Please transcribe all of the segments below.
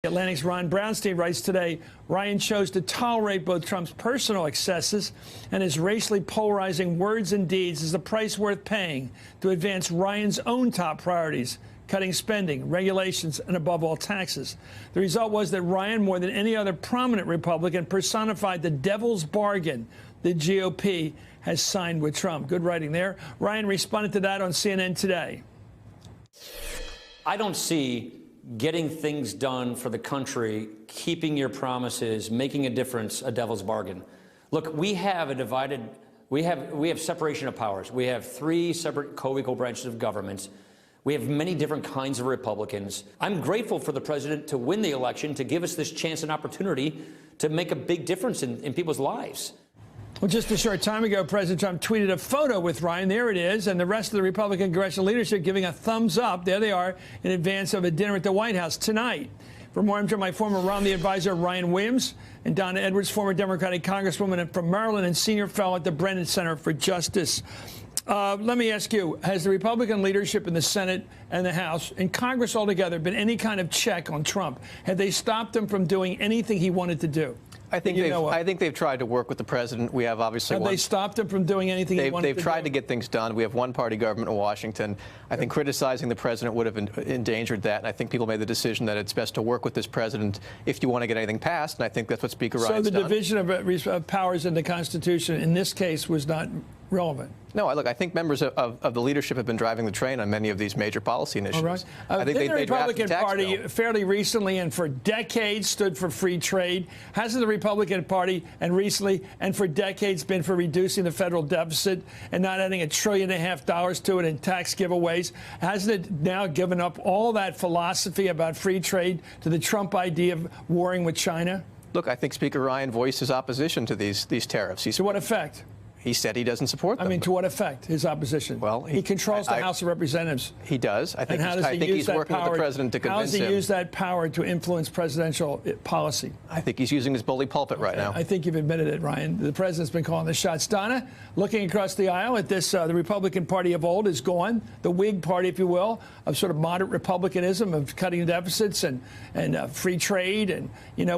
Atlantic's Ron Brownstein writes today, Ryan chose to tolerate both Trump's personal excesses and his racially polarizing words and deeds as the price worth paying to advance Ryan's own top priorities, cutting spending, regulations, and above all taxes. The result was that Ryan, more than any other prominent Republican, personified the devil's bargain the GOP has signed with Trump. Good writing there. Ryan responded to that on CNN today. I don't see getting things done for the country, keeping your promises, making a difference, a devil's bargain. Look, we have separation of powers. We have three separate co-equal branches of government. We have many different kinds of Republicans. I'm grateful for the president to win the election, to give us this chance and opportunity to make a big difference in people's lives. Well, just a short time ago, President Trump tweeted a photo with Ryan. There it is. And the rest of the Republican congressional leadership giving a thumbs up. There they are in advance of a dinner at the White House tonight. For more, I'm joined by former Romney advisor Ryan Williams and Donna Edwards, former Democratic Congresswoman from Maryland and senior fellow at the Brennan Center for Justice. Let me ask you, has the Republican leadership in the Senate and the House and Congress altogether been any kind of check on Trump? Have they stopped him from doing anything he wanted to do? I think they've tried to work with the president. We have obviously Have they stopped him from doing anything he wanted to do? They've tried to get things done. We have one-party government in Washington. I think criticizing the president would have endangered that. And I think people made the decision that it's best to work with this president if you want to get anything passed. And I think that's what Speaker Ryan's done. So the division of powers in the Constitution in this case was not relevant? No, look, I think members of the leadership have been driving the train on many of these major policy initiatives. All right. I think the Republican Party fairly recently and for decades stood for free trade. Hasn't the Republican Party and recently and for decades been for reducing the federal deficit and not adding $1.5 trillion to it in tax giveaways? Hasn't it now given up all that philosophy about free trade to the Trump idea of warring with China? Look, I think Speaker Ryan voiced his opposition to these tariffs. To what effect? He said he doesn't support them. I mean, to what effect, his opposition? Well, he controls the House of Representatives. He does. I think he's working with the president to convince him. How does he use that power to influence presidential policy? I think he's using his bully pulpit right now. I think you've admitted it, Ryan. The president's been calling the shots. Donna, looking across the aisle at this, the Republican Party of old is gone. The Whig Party, if you will, of sort of moderate republicanism, of cutting deficits and free trade and,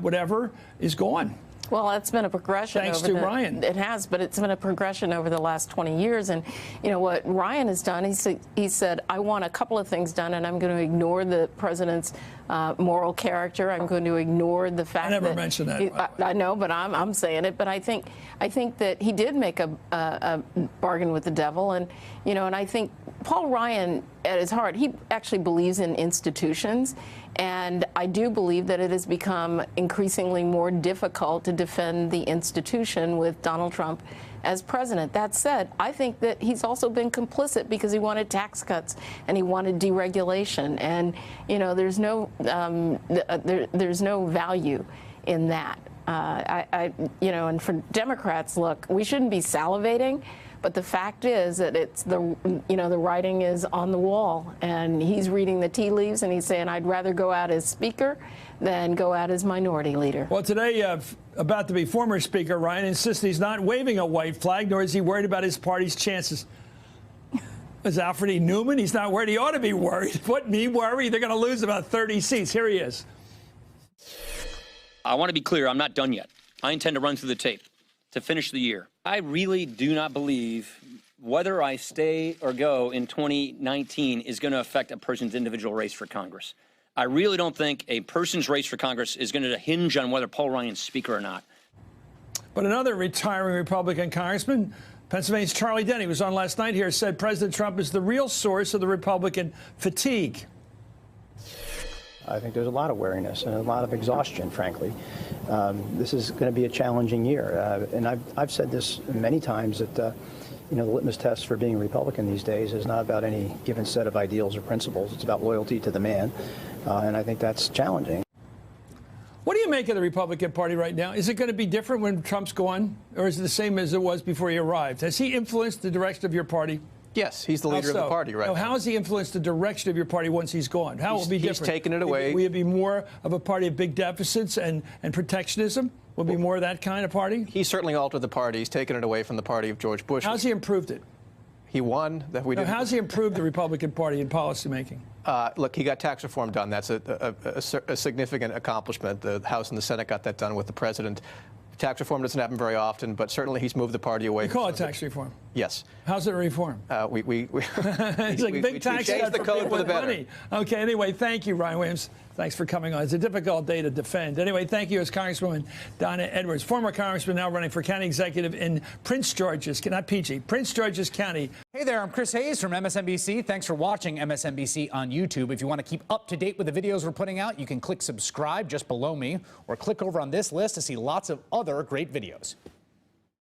whatever, is gone. Well, it's been a progression. Thanks to Ryan. It has, but it's been a progression over the last 20 years. And, what Ryan has done, he said, I want a couple of things done, and I'm going to ignore the president's moral character. I'm going to ignore the fact that... I never mentioned that. I know, but I'm saying it. But I think that he did make a bargain with the devil. And, and I think Paul Ryan, at his heart, he actually believes in institutions. And I do believe that it has become increasingly more difficult to defend the institution with Donald Trump as president. That said, I think that he's also been complicit because he wanted tax cuts and he wanted deregulation. And, there's no value in that. And for Democrats, look, we shouldn't be salivating. But the fact is that it's the writing is on the wall, and he's reading the tea leaves, and he's saying, I'd rather go out as Speaker than go out as Minority Leader. Well, today, about to be former Speaker, Ryan insists he's not waving a white flag, nor is he worried about his party's chances. As Alfred E. Newman, he's not worried. He ought to be worried. What, me worry? They're going to lose about 30 seats. Here he is. I want to be clear. I'm not done yet. I intend to run through the tape to finish the year. I really do not believe whether I stay or go in 2019 is going to affect a person's individual race for Congress. I really don't think a person's race for Congress is going to hinge on whether Paul Ryan's Speaker or not. But another retiring Republican congressman, Pennsylvania's Charlie Denny, was on last night here, said President Trump is the real source of the Republican fatigue. I think there's a lot of wariness and a lot of exhaustion, frankly. This is going to be a challenging year. And I've said this many times that, the litmus test for being a Republican these days is not about any given set of ideals or principles. It's about loyalty to the man. And I think that's challenging. What do you make of the Republican Party right now? Is it going to be different when Trump's gone, or is it the same as it was before he arrived? Has he influenced the direction of your party? Yes, he's the leader of the party right now. How has he influenced the direction of your party once he's gone? How will it be different? He's taken it away. Will it be more of a party of big deficits and protectionism? Will it be more of that kind of party? He's certainly altered the party. He's taken it away from the party of George Bush. How's he improved it? He won. That we Now, didn't. how's he improved the Republican Party in policymaking? Look, he got tax reform done. That's a significant accomplishment. The House and the Senate got that done with the president. Tax reform doesn't happen very often, but certainly he's moved the party away. You call it tax reform. Yes. How's it a reform? It's like a big tax changed cut the for code people for the with better. money. Okay, anyway, thank you, Ryan Williams. Thanks for coming on. It's a difficult day to defend. Anyway, thank you as Congresswoman Donna Edwards, former congressman now running for county executive in Prince George's, not PG, Prince George's County. Hey there, I'm Chris Hayes from MSNBC. Thanks for watching MSNBC on YouTube. If you want to keep up to date with the videos we're putting out, you can click subscribe just below me or click over on this list to see lots of other great videos.